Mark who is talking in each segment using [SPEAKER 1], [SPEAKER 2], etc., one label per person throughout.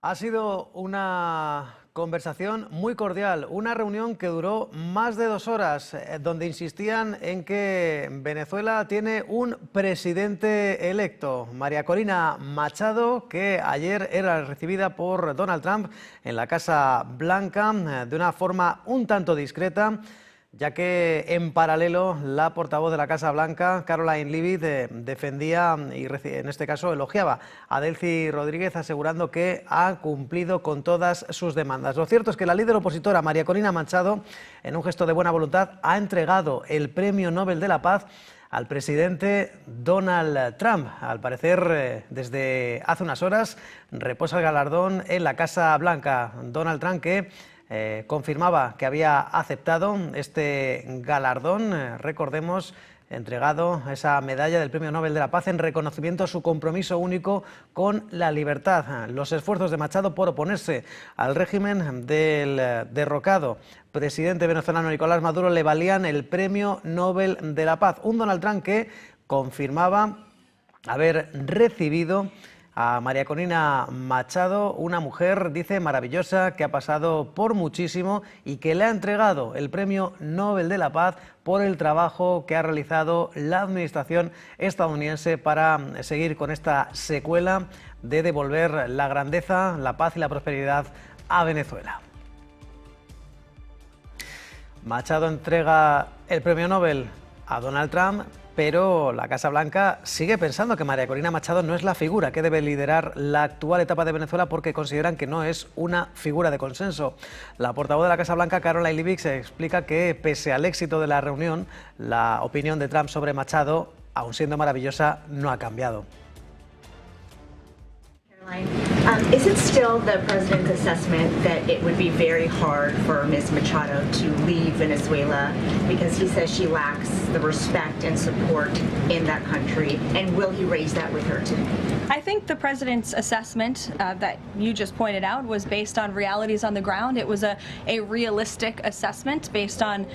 [SPEAKER 1] Ha sido una conversación muy cordial, una reunión que duró más de 2 horas, donde insistían en que Venezuela tiene un presidente electo, María Corina Machado, que ayer era recibida por Donald Trump en la Casa Blanca de una forma un tanto discreta, ya que en paralelo la portavoz de la Casa Blanca, Karoline Leavitt, defendía y en este caso elogiaba a Delcy Rodríguez, asegurando que ha cumplido con todas sus demandas. Lo cierto es que la líder opositora, María Corina Machado, en un gesto de buena voluntad, ha entregado el Premio Nobel de la Paz al presidente Donald Trump. Al parecer, desde hace unas horas, reposa el galardón en la Casa Blanca. Donald Trump, que confirmaba que había aceptado este galardón, recordemos, entregado esa medalla del Premio Nobel de la Paz en reconocimiento a su compromiso único con la libertad. Los esfuerzos de Machado por oponerse al régimen del derrocado presidente venezolano Nicolás Maduro le valían el Premio Nobel de la Paz. Un Donald Trump que confirmaba haber recibido a María Corina Machado, una mujer, dice, maravillosa, que ha pasado por muchísimo y que le ha entregado el Premio Nobel de la Paz por el trabajo que ha realizado la administración estadounidense para seguir con esta secuela de devolver la grandeza, la paz y la prosperidad a Venezuela. Machado entrega el Premio Nobel a Donald Trump, pero la Casa Blanca sigue pensando que María Corina Machado no es la figura que debe liderar la actual etapa de Venezuela, porque consideran que no es una figura de consenso. La portavoz de la Casa Blanca, Karoline Leavitt, se explica que pese al éxito de la reunión, la opinión de Trump sobre Machado, aun siendo maravillosa, no ha cambiado.
[SPEAKER 2] Is it still the president's assessment that it would be very hard for Ms. Machado to leave Venezuela because he says she lacks the respect and support in that country? And will he raise that with her too?
[SPEAKER 3] I think the president's assessment that you just pointed out was based on realities on the ground. It was a realistic assessment based on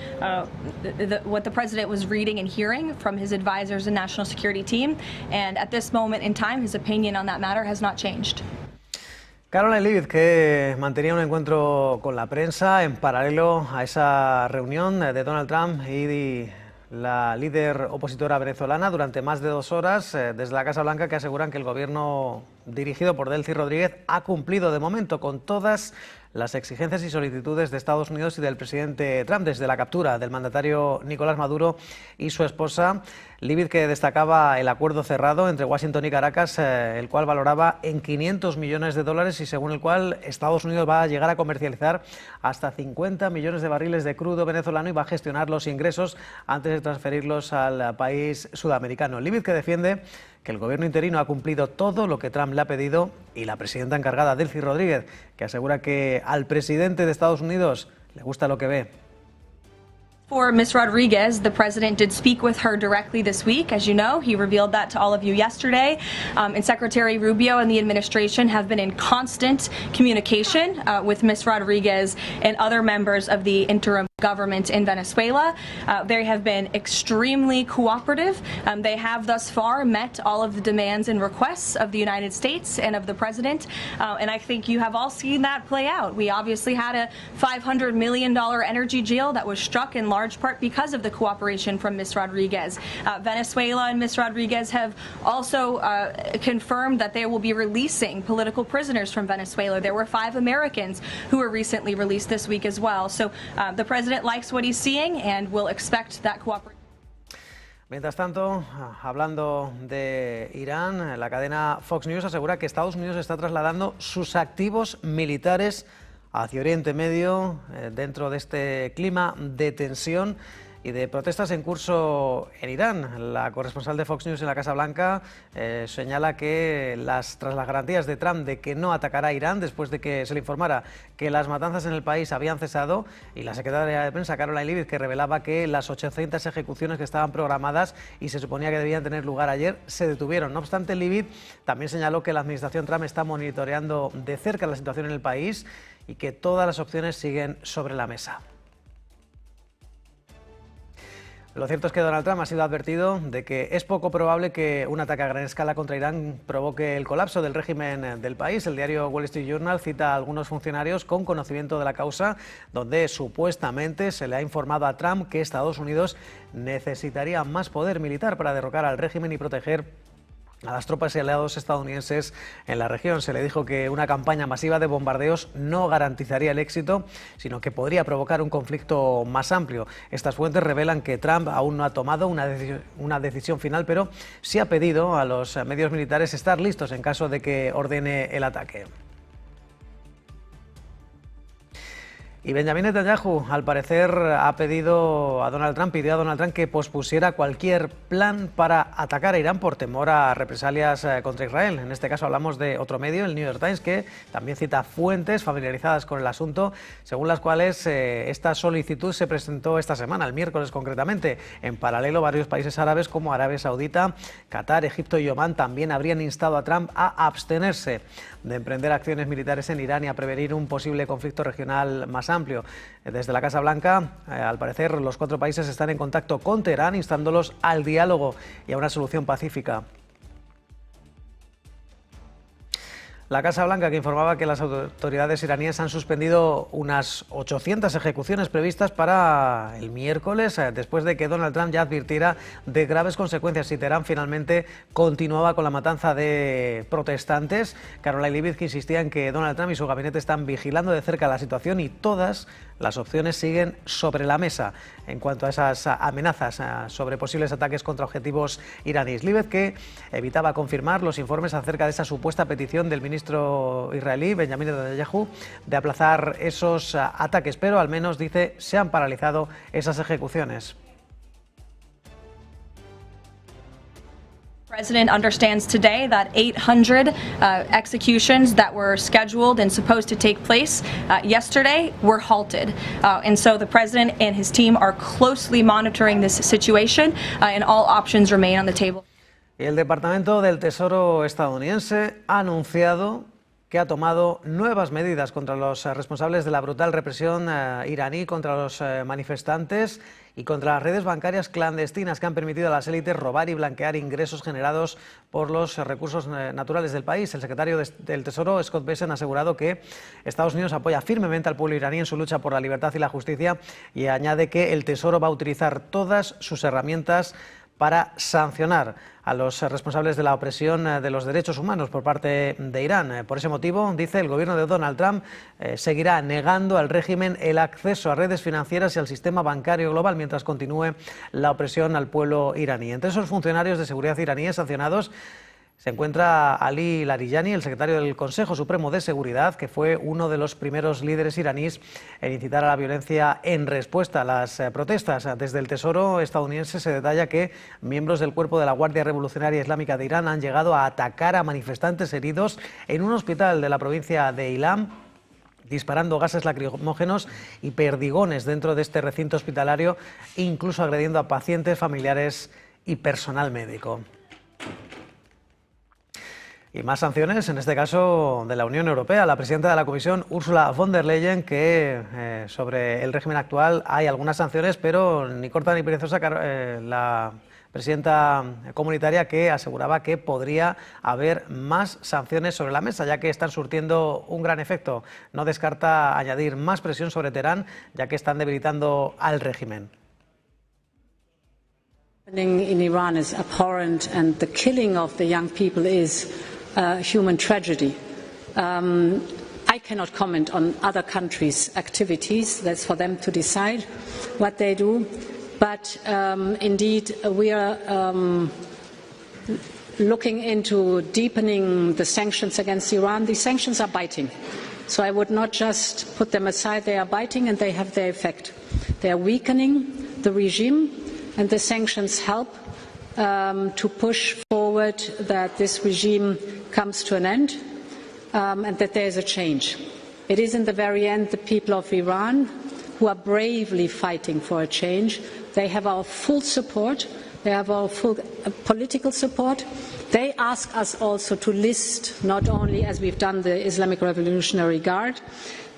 [SPEAKER 3] what the president was reading and hearing from his advisors and national security team. And at this moment in time, his opinion on that matter has not changed.
[SPEAKER 1] Karoline Leavitt, que mantenía un encuentro con la prensa en paralelo a esa reunión de Donald Trump y la líder opositora venezolana durante más de 2 horas desde la Casa Blanca, que aseguran que el gobierno dirigido por Delcy Rodríguez ha cumplido de momento con todas las exigencias y solicitudes de Estados Unidos y del presidente Trump desde la captura del mandatario Nicolás Maduro y su esposa. Leavitt, que destacaba el acuerdo cerrado entre Washington y Caracas, el cual valoraba en $500 millones y según el cual Estados Unidos va a llegar a comercializar hasta 50 millones de barriles de crudo venezolano y va a gestionar los ingresos antes de transferirlos al país sudamericano. Leavitt, que defiende que el gobierno interino ha cumplido todo lo que Trump le ha pedido, y la presidenta encargada, Delcy Rodríguez, que asegura que al presidente de Estados Unidos le gusta lo que ve.
[SPEAKER 3] For Ms. Rodriguez, the president did speak with her directly this week. As you know, he revealed that to all of you yesterday. And Secretary Rubio and the administration have been in constant communication with Ms. Rodriguez and other members of the interim government in Venezuela. They have been extremely cooperative. They have thus far met all of the demands and requests of the United States and of the president. And I think you have all seen that play out. We obviously had a $500 million energy deal that was struck in large part because of the cooperation from Ms. Rodriguez. Venezuela and Ms. Rodriguez have also confirmed that they will be releasing political prisoners from Venezuela. There were 5 Americans who were recently released this week as well. So the president likes what he's seeing and will expect that cooperation.
[SPEAKER 1] Mientras tanto, hablando de Irán, la cadena Fox News asegura que Estados Unidos está trasladando sus activos militares hacia Oriente Medio dentro de este clima de tensión y de protestas en curso en Irán. La corresponsal de Fox News en la Casa Blanca señala que tras las garantías de Trump de que no atacará a Irán después de que se le informara que las matanzas en el país habían cesado, y la secretaria de prensa, Karoline Leavitt, que revelaba que las 800 ejecuciones que estaban programadas y se suponía que debían tener lugar ayer se detuvieron. No obstante, Leavitt también señaló que la administración Trump está monitoreando de cerca la situación en el país y que todas las opciones siguen sobre la mesa. Lo cierto es que Donald Trump ha sido advertido de que es poco probable que un ataque a gran escala contra Irán provoque el colapso del régimen del país. El diario Wall Street Journal cita a algunos funcionarios con conocimiento de la causa, donde supuestamente se le ha informado a Trump que Estados Unidos necesitaría más poder militar para derrocar al régimen y proteger a las tropas y aliados estadounidenses en la región. Se le dijo que una campaña masiva de bombardeos no garantizaría el éxito, sino que podría provocar un conflicto más amplio. Estas fuentes revelan que Trump aún no ha tomado una decisión final, pero sí ha pedido a los medios militares estar listos en caso de que ordene el ataque. Y Benjamin Netanyahu, al parecer, pidió a Donald Trump que pospusiera cualquier plan para atacar a Irán por temor a represalias contra Israel. En este caso hablamos de otro medio, el New York Times, que también cita fuentes familiarizadas con el asunto, según las cuales esta solicitud se presentó esta semana, el miércoles concretamente. En paralelo, varios países árabes como Arabia Saudita, Qatar, Egipto y Omán también habrían instado a Trump a abstenerse de emprender acciones militares en Irán y a prevenir un posible conflicto regional más amplio. Desde la Casa Blanca, al parecer, los 4 países están en contacto con Teherán, instándolos al diálogo y a una solución pacífica. La Casa Blanca, que informaba que las autoridades iraníes han suspendido unas 800 ejecuciones previstas para el miércoles, después de que Donald Trump ya advirtiera de graves consecuencias si Teherán finalmente continuaba con la matanza de protestantes. Caroline Leavitt insistía en que Donald Trump y su gabinete están vigilando de cerca la situación y todas las opciones siguen sobre la mesa en cuanto a esas amenazas sobre posibles ataques contra objetivos iraníes. Leavitt, que evitaba confirmar los informes acerca de esa supuesta petición del ministro israelí, Benjamin Netanyahu, de aplazar esos ataques, pero al menos, dice, se han paralizado esas ejecuciones.
[SPEAKER 3] The President understands today that 800 executions that were scheduled and supposed to take place yesterday were halted. And so the President and his team are closely monitoring this situation and all options remain on the table.
[SPEAKER 1] El Departamento del Tesoro estadounidense ha anunciado que ha tomado nuevas medidas contra los responsables de la brutal represión iraní contra los manifestantes y contra las redes bancarias clandestinas que han permitido a las élites robar y blanquear ingresos generados por los recursos naturales del país. El secretario del Tesoro, Scott Bessent, ha asegurado que Estados Unidos apoya firmemente al pueblo iraní en su lucha por la libertad y la justicia, y añade que el Tesoro va a utilizar todas sus herramientas para sancionar a los responsables de la opresión de los derechos humanos por parte de Irán. Por ese motivo, dice, el gobierno de Donald Trump seguirá negando al régimen el acceso a redes financieras y al sistema bancario global mientras continúe la opresión al pueblo iraní. Entre esos funcionarios de seguridad iraníes sancionados se encuentra Ali Larijani, el secretario del Consejo Supremo de Seguridad, que fue uno de los primeros líderes iraníes en incitar a la violencia en respuesta a las protestas. Desde el Tesoro estadounidense se detalla que miembros del cuerpo de la Guardia Revolucionaria Islámica de Irán han llegado a atacar a manifestantes heridos en un hospital de la provincia de Ilam, disparando gases lacrimógenos y perdigones dentro de este recinto hospitalario, incluso agrediendo a pacientes, familiares y personal médico. Y más sanciones, en este caso de la Unión Europea. La presidenta de la Comisión, Ursula von der Leyen, que sobre el régimen actual hay algunas sanciones, pero ni corta ni perezosa, la presidenta comunitaria, que aseguraba que podría haber más sanciones sobre la mesa, ya que están surtiendo un gran efecto. No descarta añadir más presión sobre Teherán, ya que están debilitando al régimen.
[SPEAKER 4] In Iran is abhorrent, and the killing of the young people is a human tragedy. I cannot comment on other countries' activities. That's for them to decide what they do. But indeed, we are looking into deepening the sanctions against Iran. These sanctions are biting. So I would not just put them aside. They are biting and they have their effect. They are weakening the regime, and the sanctions help to push forward that this regime comes to an end and that there is a change. It is in the very end the people of Iran who are bravely fighting for a change. They have our full support. They have our full political support. They ask us also to list, not only as we've done the Islamic Revolutionary Guard,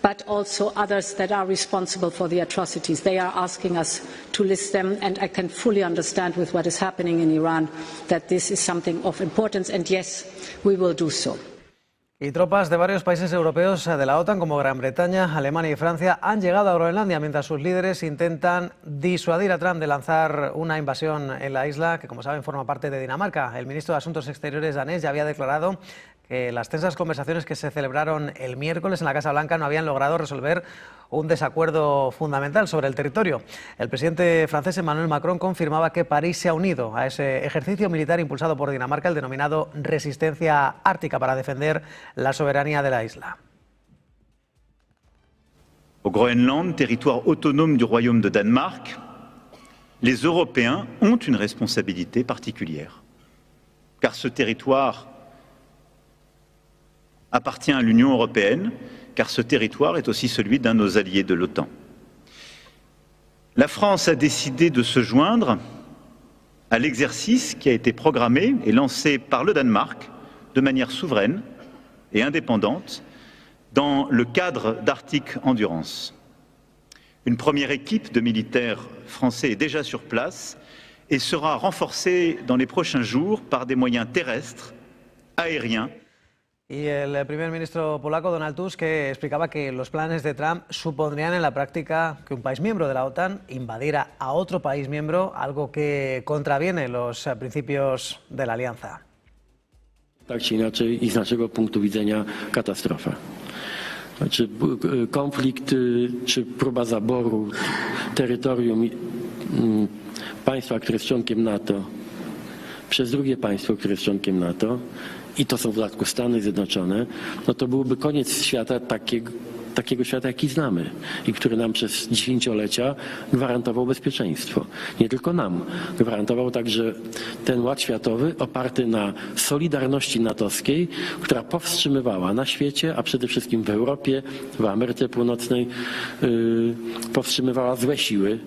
[SPEAKER 4] but also others that are responsible for the atrocities. They are asking us to list them, and I can fully understand with what is happening in Iran that this is something of importance, and yes, we will do so.
[SPEAKER 1] Y tropas de varios países europeos de la OTAN, como Gran Bretaña, Alemania y Francia, han llegado a Groenlandia mientras sus líderes intentan disuadir a Trump de lanzar una invasión en la isla, que como saben forma parte de Dinamarca. El ministro de Asuntos Exteriores danés ya había declarado que las tensas conversaciones que se celebraron el miércoles en la Casa Blanca no habían logrado resolver un desacuerdo fundamental sobre el territorio. El presidente francés Emmanuel Macron confirmaba que París se ha unido a ese ejercicio militar impulsado por Dinamarca, el denominado Resistencia Ártica, para defender la soberanía de la isla.
[SPEAKER 5] Au Groenland, territoire autonome du Royaume de Danemark, les Européens ont une responsabilité particulière, car ce territoire appartient à l'Union européenne, car ce territoire est aussi celui d'un de nos alliés de l'OTAN. La France a décidé de se joindre à l'exercice qui a été programmé et lancé par le Danemark de manière souveraine et indépendante dans le cadre d'Arctic Endurance. Une première équipe de militaires français est déjà sur place et sera renforcée dans les prochains jours par des moyens terrestres, aériens.
[SPEAKER 1] Y el primer ministro polaco, Donald Tusk, que explicaba que los planes de Trump supondrían en la práctica que un país miembro de la OTAN invadiera a otro país miembro, algo que contraviene los principios de la alianza.
[SPEAKER 6] Tak czy inaczej i z naszego punktu widzenia katastrofa. Znaczy, konflikt czy próba zaboru terytorium państwa, które jest członkiem NATO, przez drugie państwo, które jest członkiem NATO, i to są w dodatku Stany Zjednoczone, no to byłby koniec świata takiego świata, jaki znamy i który nam przez dziesięciolecia gwarantował bezpieczeństwo. Nie tylko nam, gwarantował także ten ład światowy oparty na solidarności natowskiej, która powstrzymywała na świecie, a przede wszystkim w Europie, w Ameryce Północnej, powstrzymywała złe siły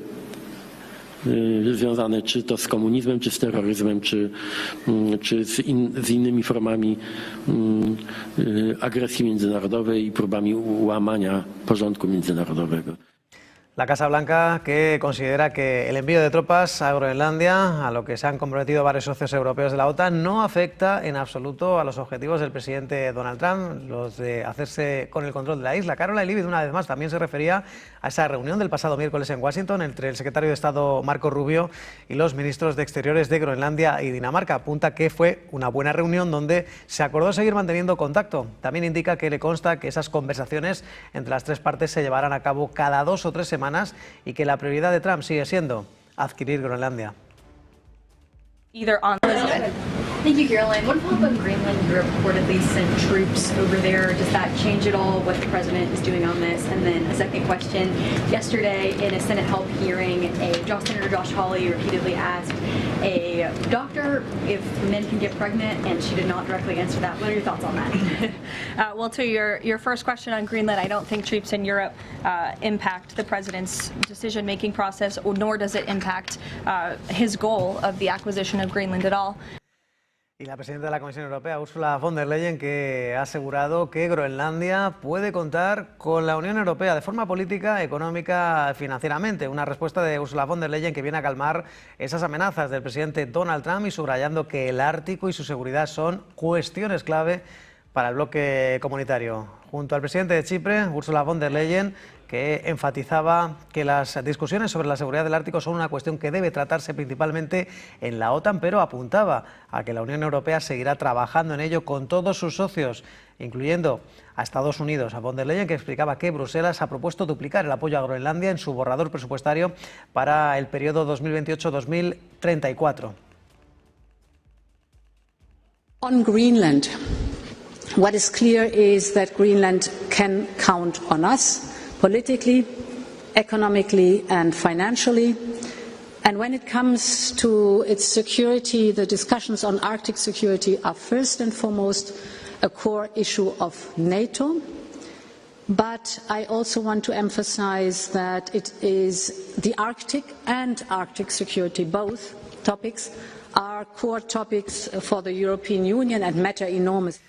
[SPEAKER 6] związane czy to z komunizmem, czy z terroryzmem, czy z innymi formami agresji międzynarodowej i próbami łamania porządku międzynarodowego.
[SPEAKER 1] La Casa Blanca, que considera que el envío de tropas a Groenlandia, a lo que se han comprometido varios socios europeos de la OTAN, no afecta en absoluto a los objetivos del presidente Donald Trump, los de hacerse con el control de la isla. Caroline Leavitt, una vez más, también se refería a esa reunión del pasado miércoles en Washington entre el secretario de Estado Marco Rubio y los ministros de Exteriores de Groenlandia y Dinamarca. Apunta que fue una buena reunión donde se acordó seguir manteniendo contacto. También indica que le consta que esas conversaciones entre las tres partes se llevarán a cabo cada 2 o 3 semanas y que la prioridad de Trump sigue siendo adquirir Groenlandia.
[SPEAKER 3] Either on Elizabeth.
[SPEAKER 7] Thank you, Caroline. What about Greenland reportedly sent troops over there? Does that change at all what the president is doing on this? And then a second question. Yesterday, in a Senate help hearing, Senator Josh Hawley repeatedly asked a doctor if men can get pregnant, and she did not directly answer that. What are your thoughts on that?
[SPEAKER 3] Well, to your first question on Greenland, I don't think troops in Europe impact the president's decision-making process, nor does it impact his goal of the acquisition of Greenland at all.
[SPEAKER 1] Y la presidenta de la Comisión Europea, Ursula von der Leyen, que ha asegurado que Groenlandia puede contar con la Unión Europea de forma política, económica, financieramente. Una respuesta de Ursula von der Leyen que viene a calmar esas amenazas del presidente Donald Trump y subrayando que el Ártico y su seguridad son cuestiones clave para el bloque comunitario. Junto al presidente de Chipre, Ursula von der Leyen, que enfatizaba que las discusiones sobre la seguridad del Ártico son una cuestión que debe tratarse principalmente en la OTAN, pero apuntaba a que la Unión Europea seguirá trabajando en ello con todos sus socios, incluyendo a Estados Unidos. A von der Leyen, que explicaba que Bruselas ha propuesto duplicar el apoyo a Groenlandia en su borrador presupuestario para el periodo 2028-2034.
[SPEAKER 4] On Greenland, what is clear is that Greenland can count on us politically, economically and financially. And when it comes to its security, the discussions on Arctic security are first and foremost a core issue of NATO. But I also want to emphasize that it is the Arctic and Arctic security, both topics, are core topics for the European Union and matter enormously.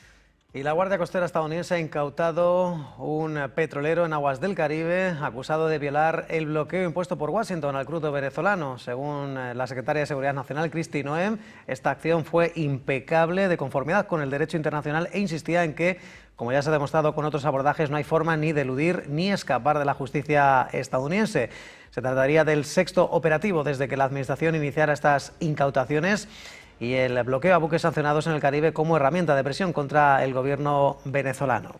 [SPEAKER 1] Y la Guardia Costera estadounidense ha incautado un petrolero en aguas del Caribe acusado de violar el bloqueo impuesto por Washington al crudo venezolano. Según la secretaria de Seguridad Nacional, Kristi Noem, esta acción fue impecable, de conformidad con el derecho internacional, e insistía en que, como ya se ha demostrado con otros abordajes, no hay forma ni de eludir ni escapar de la justicia estadounidense. Se trataría del sexto operativo desde que la administración iniciara estas incautaciones y el bloqueo a buques sancionados en el Caribe como herramienta de presión contra el gobierno venezolano.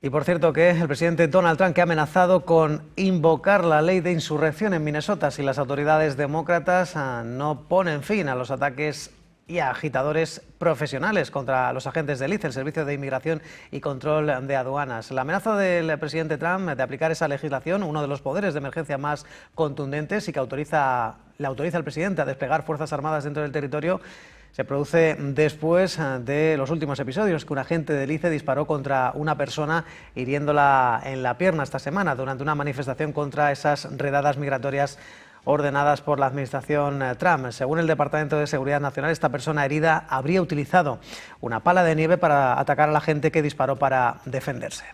[SPEAKER 1] Y por cierto que el presidente Donald Trump, que ha amenazado con invocar la ley de insurrección en Minnesota si las autoridades demócratas no ponen fin a los ataques y a agitadores profesionales contra los agentes del ICE, el Servicio de Inmigración y Control de Aduanas. La amenaza del presidente Trump de aplicar esa legislación, uno de los poderes de emergencia más contundentes y que le autoriza al presidente a desplegar fuerzas armadas dentro del territorio, se produce después de los últimos episodios que un agente del ICE disparó contra una persona hiriéndola en la pierna esta semana durante una manifestación contra esas redadas migratorias ordenadas por la administración Trump. Según el Departamento de Seguridad Nacional, esta persona herida habría utilizado una pala de nieve para atacar a la gente que disparó para defenderse.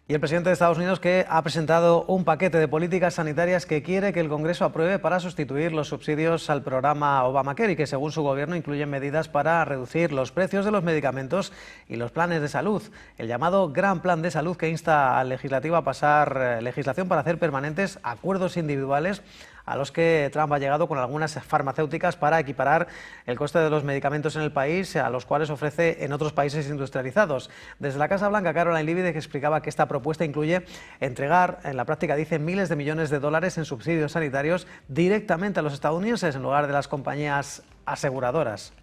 [SPEAKER 1] Y el presidente de Estados Unidos, que ha presentado un paquete de políticas sanitarias que quiere que el Congreso apruebe para sustituir los subsidios al programa Obamacare y que, según su gobierno, incluyen medidas para reducir los precios de los medicamentos y los planes de salud. El llamado Gran Plan de Salud, que insta al legislativo a pasar legislación para hacer permanentes acuerdos individuales a los que Trump ha llegado con algunas farmacéuticas para equiparar el coste de los medicamentos en el país a los cuales ofrece en otros países industrializados. Desde la Casa Blanca, Caroline Leavitt explicaba que esta propuesta incluye entregar, en la práctica dice, miles de millones de dólares en subsidios sanitarios directamente a los estadounidenses en lugar de las compañías aseguradoras.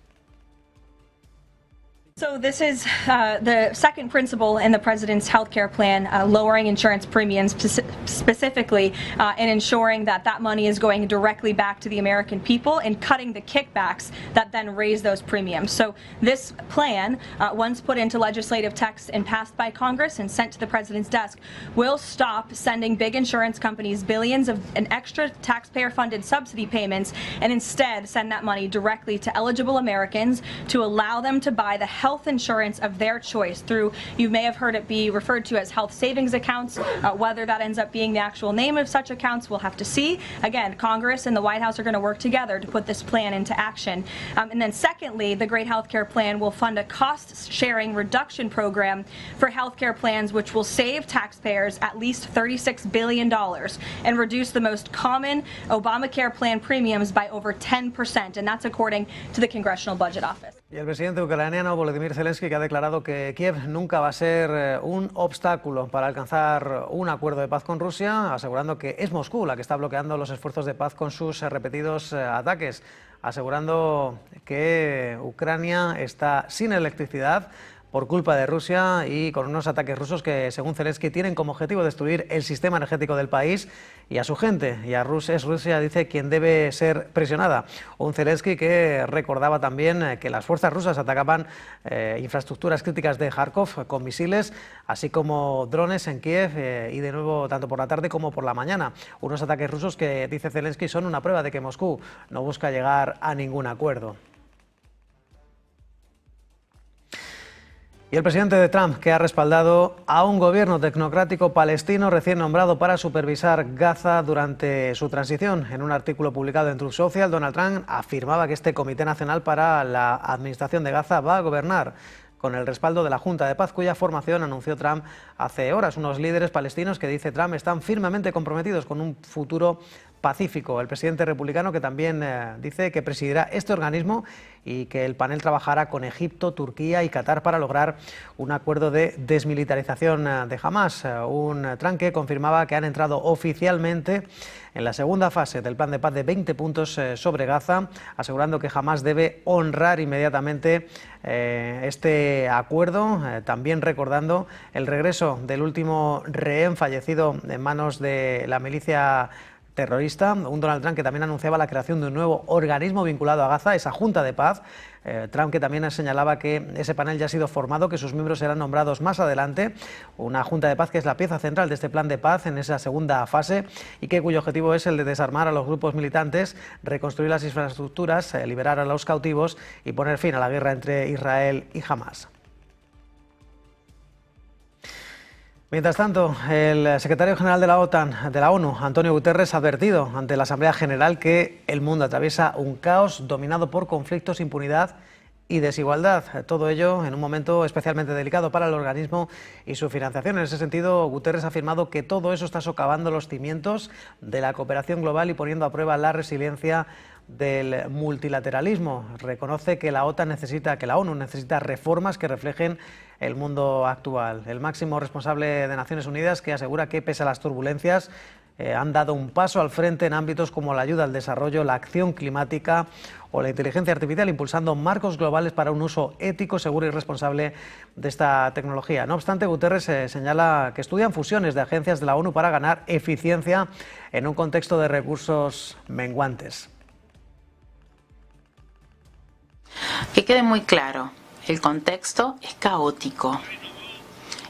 [SPEAKER 3] So this is the second principle in the president's health care plan, lowering insurance premiums specifically and ensuring that that money is going directly back to the American people and cutting the kickbacks that then raise those premiums. So this plan, once put into legislative text and passed by Congress and sent to the president's desk, will stop sending big insurance companies billions of an extra taxpayer-funded subsidy payments and instead send that money directly to eligible Americans to allow them to buy the health insurance of their choice through, you may have heard it be referred to as health savings accounts. Whether that ends up being the actual name of such accounts, we'll have to see. Again, Congress and the White House are going to work together to put this plan into action. And then secondly, the Great Healthcare Plan will fund a cost-sharing reduction program for healthcare plans which will save taxpayers at least $36 billion and reduce the most common Obamacare plan premiums by over 10%, and that's according to the Congressional Budget Office.
[SPEAKER 1] Y el presidente ucraniano Volodymyr Zelensky, que ha declarado que Kiev nunca va a ser un obstáculo para alcanzar un acuerdo de paz con Rusia, asegurando que es Moscú la que está bloqueando los esfuerzos de paz con sus repetidos ataques, asegurando que Ucrania está sin electricidad por culpa de Rusia y con unos ataques rusos que, según Zelensky, tienen como objetivo destruir el sistema energético del país y a su gente. Y a Rusia, dice, quien debe ser presionada. Un Zelensky que recordaba también que las fuerzas rusas atacaban infraestructuras críticas de Kharkov con misiles, así como drones en Kiev y de nuevo tanto por la tarde como por la mañana. Unos ataques rusos que, dice Zelensky, son una prueba de que Moscú no busca llegar a ningún acuerdo. Y el presidente de Trump, que ha respaldado a un gobierno tecnocrático palestino recién nombrado para supervisar Gaza durante su transición. En un artículo publicado en Truth Social, Donald Trump afirmaba que este Comité Nacional para la Administración de Gaza va a gobernar con el respaldo de la Junta de Paz, cuya formación anunció Trump hace horas. Unos líderes palestinos que, dice Trump, están firmemente comprometidos con un futuro pacífico. El presidente republicano, que también dice que presidirá este organismo y que el panel trabajará con Egipto, Turquía y Qatar para lograr un acuerdo de desmilitarización de Hamás. Un Trump que confirmaba que han entrado oficialmente en la segunda fase del plan de paz de 20 puntos sobre Gaza, asegurando que Hamás debe honrar inmediatamente este acuerdo, también recordando el regreso del último rehén fallecido en manos de la milicia terrorista. Un Donald Trump que también anunciaba la creación de un nuevo organismo vinculado a Gaza, esa Junta de Paz. Trump que también señalaba que ese panel ya ha sido formado, que sus miembros serán nombrados más adelante. Una Junta de Paz que es la pieza central de este plan de paz en esa segunda fase y cuyo objetivo es el de desarmar a los grupos militantes, reconstruir las infraestructuras, liberar a los cautivos y poner fin a la guerra entre Israel y Hamás. Mientras tanto, el secretario general de la OTAN, de la ONU, Antonio Guterres, ha advertido ante la Asamblea General que el mundo atraviesa un caos dominado por conflictos, impunidad y desigualdad. Todo ello en un momento especialmente delicado para el organismo y su financiación. En ese sentido, Guterres ha afirmado que todo eso está socavando los cimientos de la cooperación global y poniendo a prueba la resiliencia del multilateralismo. Reconoce que la ONU necesita reformas que reflejen el mundo actual. El máximo responsable de Naciones Unidas, que asegura que pese a las turbulencias han dado un paso al frente en ámbitos como la ayuda al desarrollo, la acción climática o la inteligencia artificial, impulsando marcos globales para un uso ético, seguro y responsable de esta tecnología. No obstante, Guterres señala que estudian fusiones de agencias de la ONU para ganar eficiencia en un contexto de recursos menguantes.
[SPEAKER 8] Que quede muy claro, el contexto es caótico.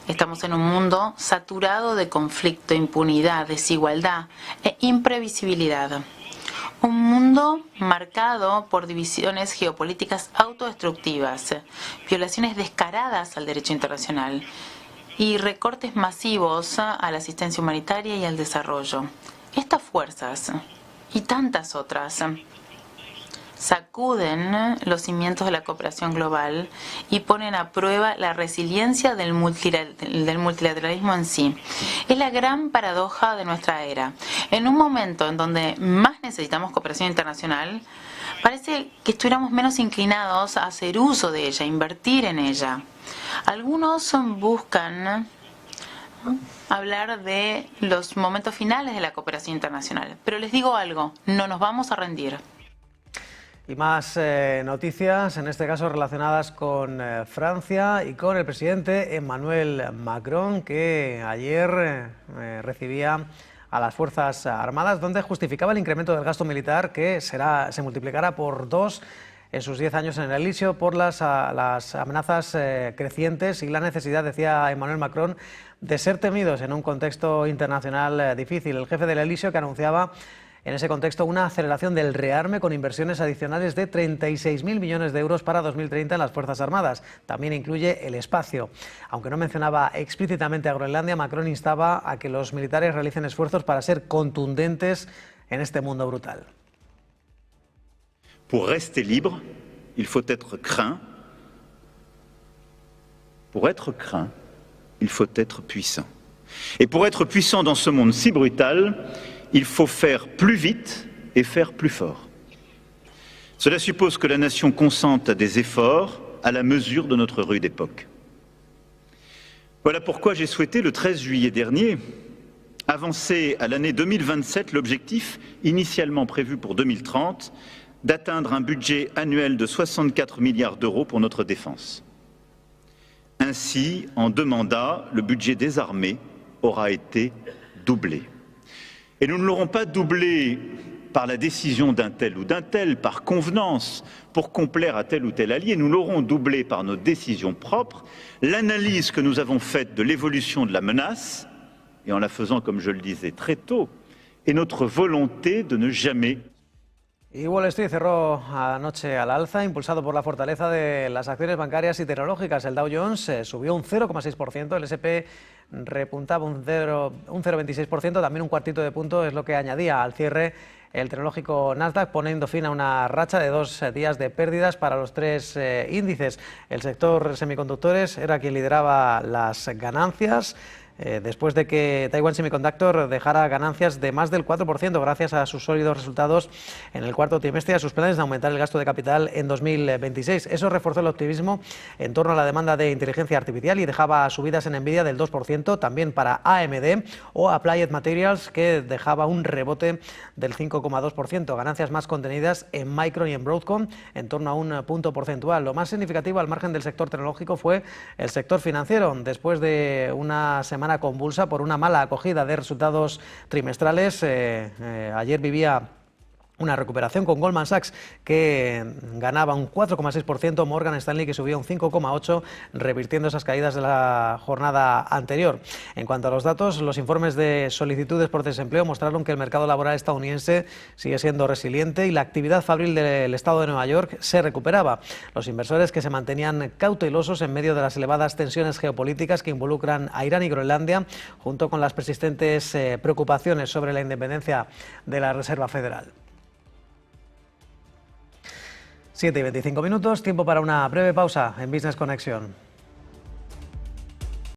[SPEAKER 8] Estamos en un mundo saturado de conflicto, impunidad, desigualdad e imprevisibilidad. Un mundo marcado por divisiones geopolíticas autodestructivas, violaciones descaradas al derecho internacional y recortes masivos a la asistencia humanitaria y al desarrollo. Estas fuerzas y tantas otras sacuden los cimientos de la cooperación global y ponen a prueba la resiliencia del multilateralismo en sí. Es la gran paradoja de nuestra era. En un momento en donde más necesitamos cooperación internacional, parece que estuviéramos menos inclinados a hacer uso de ella, a invertir en ella. Algunos buscan hablar de los momentos finales de la cooperación internacional, pero les digo algo, no nos vamos a rendir.
[SPEAKER 1] Y más noticias, en este caso relacionadas con Francia y con el presidente Emmanuel Macron, que ayer recibía a las Fuerzas Armadas, donde justificaba el incremento del gasto militar que se multiplicará por 2 en sus 10 años en el Elíseo por las amenazas crecientes y la necesidad, decía Emmanuel Macron, de ser temidos en un contexto internacional difícil. El jefe del Elíseo que anunciaba en ese contexto una aceleración del rearme con inversiones adicionales de 36.000 millones de euros para 2030 en las Fuerzas Armadas. También incluye el espacio. Aunque no mencionaba explícitamente a Groenlandia, Macron instaba a que los militares realicen esfuerzos para ser contundentes en este mundo brutal.
[SPEAKER 5] Pour rester libre, il faut être craint. Pour être craint, il faut être puissant. Et pour être puissant dans ce monde si brutal, il faut faire plus vite et faire plus fort. Cela suppose que la nation consente à des efforts à la mesure de notre rude époque. Voilà pourquoi j'ai souhaité, le 13 juillet dernier, avancer à l'année 2027 l'objectif initialement prévu pour 2030 d'atteindre un budget annuel de 64 milliards d'euros pour notre défense. Ainsi, en 2 mandats, le budget des armées aura été doublé. Et nous ne l'aurons pas doublé par la décision d'un tel ou d'un tel, par convenance, pour complaire à tel ou tel allié. Nous l'aurons doublé par nos décisions propres, l'analyse que nous avons faite de l'évolution de la menace, et en la faisant, comme je le disais, très tôt, et notre volonté de ne jamais...
[SPEAKER 1] Y Wall Street cerró anoche al alza, impulsado por la fortaleza de las acciones bancarias y tecnológicas. El Dow Jones subió un 0,6%, el S&P repuntaba un 0,26%, también un cuartito de punto es lo que añadía al cierre el tecnológico Nasdaq, poniendo fin a una racha de 2 días de pérdidas para los 3 índices. El sector semiconductores era quien lideraba las ganancias, después de que Taiwan Semiconductor dejara ganancias de más del 4% gracias a sus sólidos resultados en el cuarto trimestre y a sus planes de aumentar el gasto de capital en 2026. Eso reforzó el optimismo en torno a la demanda de inteligencia artificial y dejaba subidas en Nvidia del 2%, también para AMD o Applied Materials, que dejaba un rebote del 5,2%. Ganancias más contenidas en Micron y en Broadcom, en torno a un punto porcentual. Lo más significativo al margen del sector tecnológico fue el sector financiero. Después de una semana semana convulsa por una mala acogida de resultados trimestrales. Ayer vivía una recuperación con Goldman Sachs, que ganaba un 4,6%, Morgan Stanley, que subía un 5,8%, revirtiendo esas caídas de la jornada anterior. En cuanto a los datos, los informes de solicitudes por desempleo mostraron que el mercado laboral estadounidense sigue siendo resiliente y la actividad fabril del estado de Nueva York se recuperaba. Los inversores, que se mantenían cautelosos en medio de las elevadas tensiones geopolíticas que involucran a Irán y Groenlandia, junto con las persistentes preocupaciones sobre la independencia de la Reserva Federal. 7:25, tiempo para una breve pausa en Business Connection.